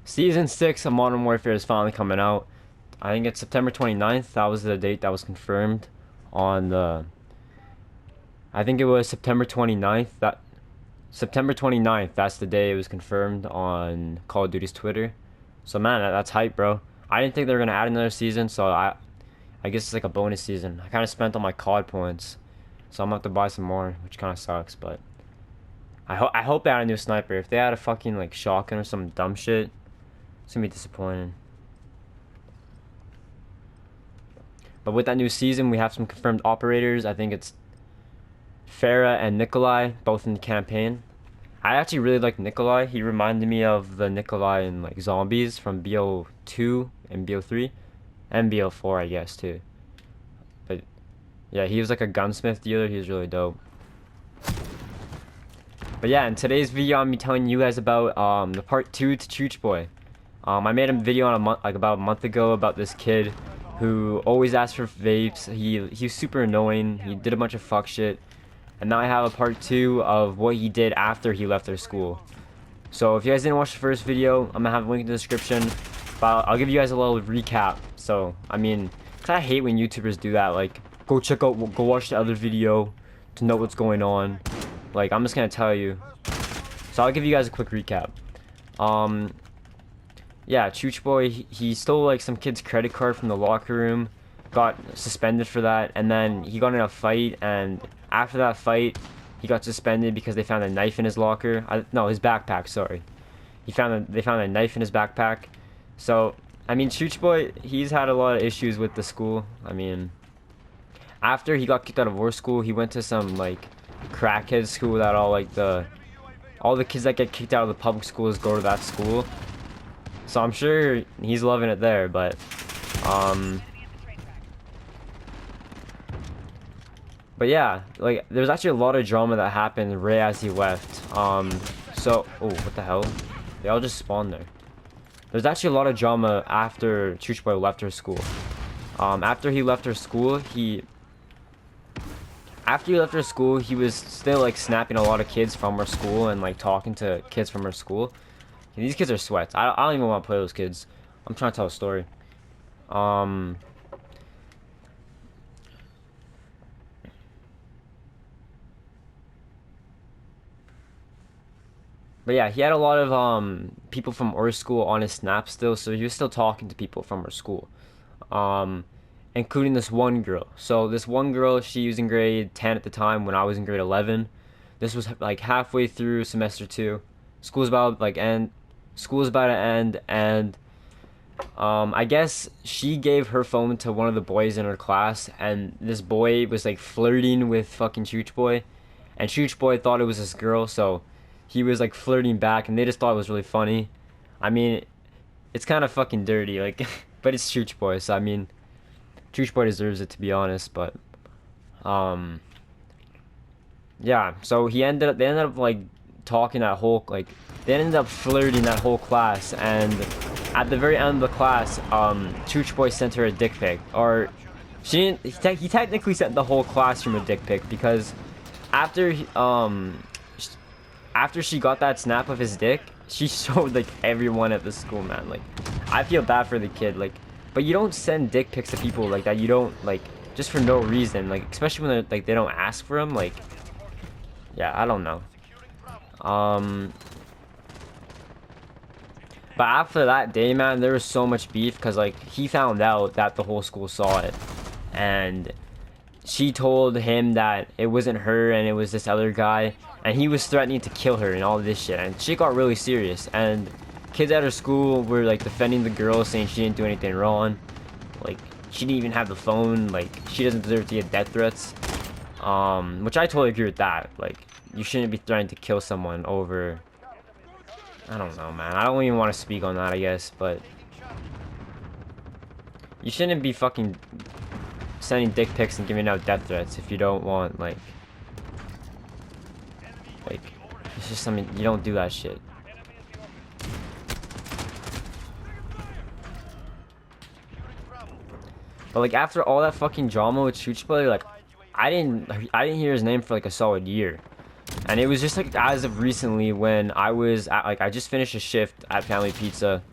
Season 6 of Modern Warfare is finally coming out. I think it's September 29th. That was the date that was confirmed on the... I think it was September 29th. September 29th, that's the day it was confirmed on Call of Duty's Twitter. So man, that's hype, bro. I didn't think they were going to add another season, so I guess it's like a bonus season. I kind of spent all my COD points, so I'm going to have to buy some more, which kind of sucks, but... I hope they add a new sniper. If they add a fucking like shotgun or some dumb shit, it's gonna be disappointing. But with that new season, we have some confirmed operators. I think it's Farah and Nikolai, both in the campaign. I actually really like Nikolai. He reminded me of the Nikolai in like Zombies from BO2 and BO3 and BO4, I guess, too. But yeah, he was like a gunsmith dealer. He was really dope. But yeah, in today's video, I'm telling you guys about the part 2 to Chooch Boy. I made a video on about a month ago about this kid who always asked for vapes. He was super annoying. He did a bunch of fuck shit. And now I have a part 2 of what he did after he left their school. So if you guys didn't watch the first video, I'm gonna have a link in the description. But I'll give you guys a little recap. So I mean, 'cause I hate when YouTubers do that. Like, go watch the other video to know what's going on. Like, I'm just gonna tell you. So I'll give you guys a quick recap. Yeah, Chooch Boy, he stole like some kid's credit card from the locker room, got suspended for that, and then he got in a fight, and after that fight, he got suspended because they found a knife in his locker. No, his backpack, sorry. They found a knife in his backpack. So, I mean, Chooch Boy, he's had a lot of issues with the school. I mean, after he got kicked out of war school, he went to some like crackhead school that all the kids that get kicked out of the public schools go to that school. So I'm sure he's loving it there, but yeah, like there's actually a lot of drama that happened right as he left. So oh, what the hell? They all just spawned there. There's actually a lot of drama after Chooch Boy left her school. After he left her school, he was still like snapping a lot of kids from her school and like talking to kids from her school. And these kids are sweats. I don't even want to play those kids. I'm trying to tell a story. But yeah, he had a lot of people from our school on his snap still, so he was still talking to people from our school. Including this one girl. So this one girl, she was in grade 10 at the time when I was in grade 11. This was like halfway through semester 2. School's about to end, and I guess she gave her phone to one of the boys in her class, and this boy was like flirting with fucking Chooch Boy, and Chooch Boy thought it was this girl, so he was like flirting back, and they just thought it was really funny. I mean, it's kind of fucking dirty, like, but it's Chooch Boy, so I mean, Chooch Boy deserves it, to be honest. But yeah, so they ended up like talking that whole, like, they ended up flirting that whole class, and at the very end of the class, Chooch Boy sent her a dick pic. Or he technically sent the whole classroom a dick pic, because after she got that snap of his dick, she showed like everyone at the school, man. Like, I feel bad for the kid, like, but you don't send dick pics to people like that. You don't, like, just for no reason, like, especially when they don't ask for them. Like, yeah, I don't know. But after that day, man, there was so much beef, because like he found out that the whole school saw it, and she told him that it wasn't her and it was this other guy, and he was threatening to kill her and all this shit, and shit got really serious, and kids at her school were like defending the girl, saying she didn't do anything wrong, like she didn't even have the phone, like she doesn't deserve to get death threats, which I totally agree with that. Like, you shouldn't be threatening to kill someone over, I don't know, man. I don't even want to speak on that, I guess, but you shouldn't be fucking sending dick pics and giving out death threats if you don't want, like, it's just something, you don't do that shit. But like after all that fucking drama with Chooch Boy, like I didn't hear his name for like a solid year. And it was just like as of recently when I was at, like, I just finished a shift at Family Pizza,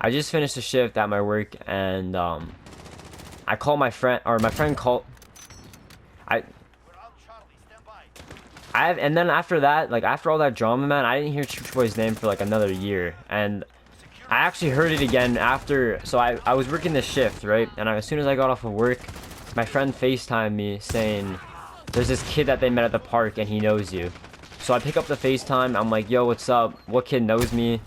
I just finished a shift at my work, and I call my friend, or my friend called. I and then after that, like after all that drama, man, I didn't hear Chooch Boy's name for like another year, and I actually heard it again after. So I was working this shift, right? And as soon as I got off of work, my friend FaceTimed me saying, "There's this kid that they met at the park, and he knows you." So I pick up the FaceTime. I'm like, "Yo, what's up? What kid knows me?"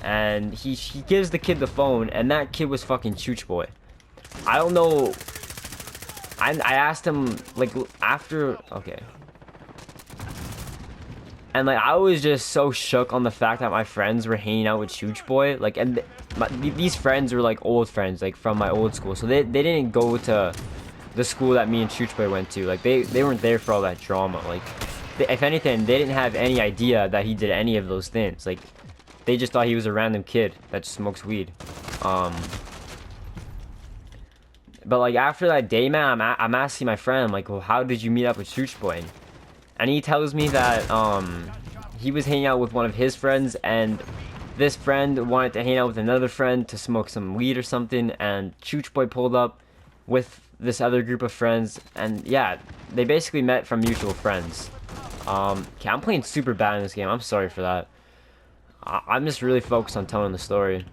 And he gives the kid the phone, and that kid was fucking Chooch Boy. I don't know. I asked him like after. Okay. And like I was just so shook on the fact that my friends were hanging out with Chooch Boy, like, and these friends were like old friends, like from my old school, so they didn't go to the school that me and Chooch Boy went to. Like they weren't there for all that drama. Like if anything, they didn't have any idea that he did any of those things. Like they just thought he was a random kid that smokes weed. But like after that day, man, I'm asking my friend, like, well, how did you meet up with Chooch Boy? And he tells me that he was hanging out with one of his friends, and this friend wanted to hang out with another friend to smoke some weed or something, and Chooch Boy pulled up with this other group of friends, and yeah, they basically met from mutual friends. Okay, I'm playing super bad in this game. I'm sorry for that. I'm just really focused on telling the story.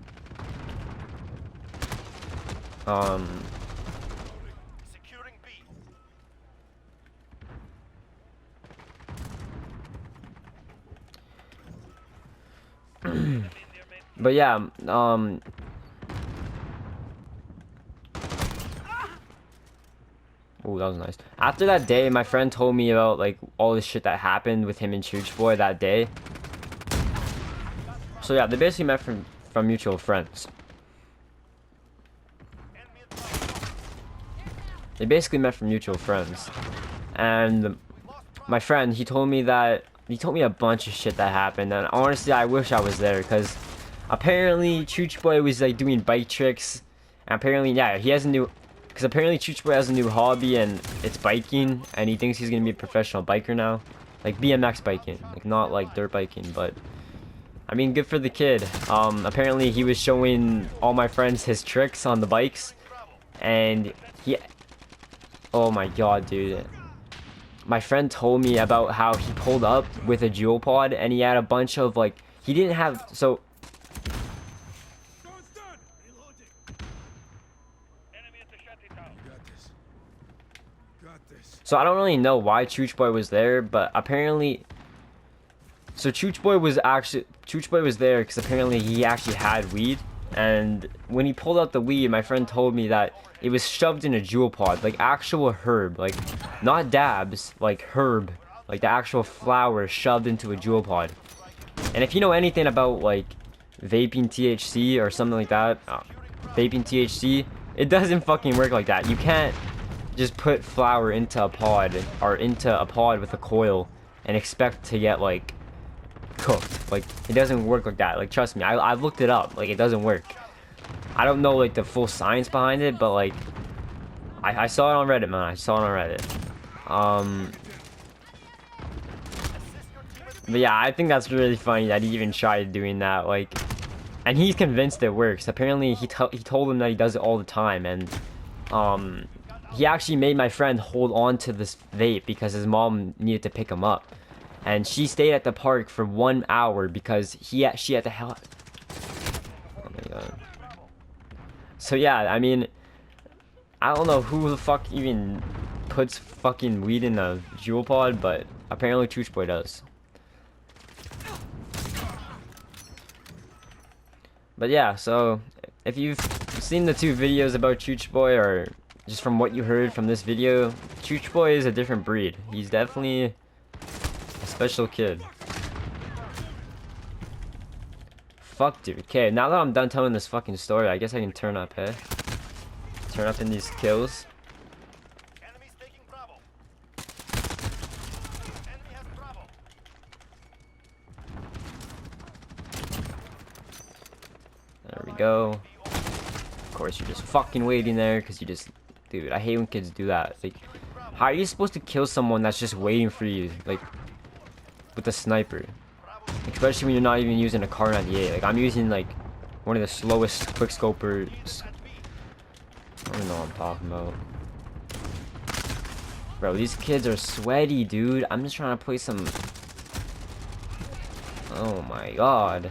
But yeah, oh, that was nice. After that day, my friend told me about like all this shit that happened with him and Chooch Boy that day. So yeah, they basically met from mutual friends. They basically met from mutual friends. And my friend, he told me a bunch of shit that happened, and honestly I wish I was there, because apparently Chooch Boy was like doing bike tricks, and apparently, yeah, he has a new, because apparently Chooch Boy has a new hobby, and it's biking, and he thinks he's gonna be a professional biker now, like BMX biking, like not like dirt biking. But I mean, good for the kid. Apparently he was showing all my friends his tricks on the bikes, and he, oh my god, dude. My friend told me about how he pulled up with a dual pod, and he had a bunch of like, he didn't have, so I don't really know why Chooch Boy was there, but apparently, so Chooch Boy was there because apparently he actually had weed, and when he pulled out the weed, my friend told me that it was shoved in a jewel pod, like actual herb, like not dabs, like herb, like the actual flower shoved into a jewel pod. And if you know anything about like vaping THC or something like that, vaping THC, it doesn't fucking work like that. You can't just put flour into a pod, or into a pod with a coil, and expect to get like cooked. Like it doesn't work like that. Like trust me, I've looked it up. Like it doesn't work. I don't know like the full science behind it, but like I saw it on Reddit, man. I saw it on Reddit. But yeah, I think that's really funny that he even tried doing that. Like, and he's convinced it works. Apparently, he told him that he does it all the time, and he actually made my friend hold on to this vape because his mom needed to pick him up, and she stayed at the park for 1 hour because she had to help. Oh my god. So yeah, I mean, I don't know who the fuck even puts fucking weed in a jewel pod, but apparently Chooch Boy does. But yeah, so if you've seen the two videos about Chooch Boy, or just from what you heard from this video, Chooch Boy is a different breed. He's definitely a special kid. Fuck, dude. Okay, now that I'm done telling this fucking story, I guess I can turn up, hey? Turn up in these kills. Enemies taking Bravo. Enemy has Bravo. There we go. Of course, you're just fucking waiting there because you just... Dude, I hate when kids do that. Like, how are you supposed to kill someone that's just waiting for you, like, with a sniper? Especially when you're not even using a Kar 98. Like, I'm using, like, one of the slowest quickscopers. I don't know what I'm talking about. Bro, these kids are sweaty, dude. I'm just trying to play some... Oh my god.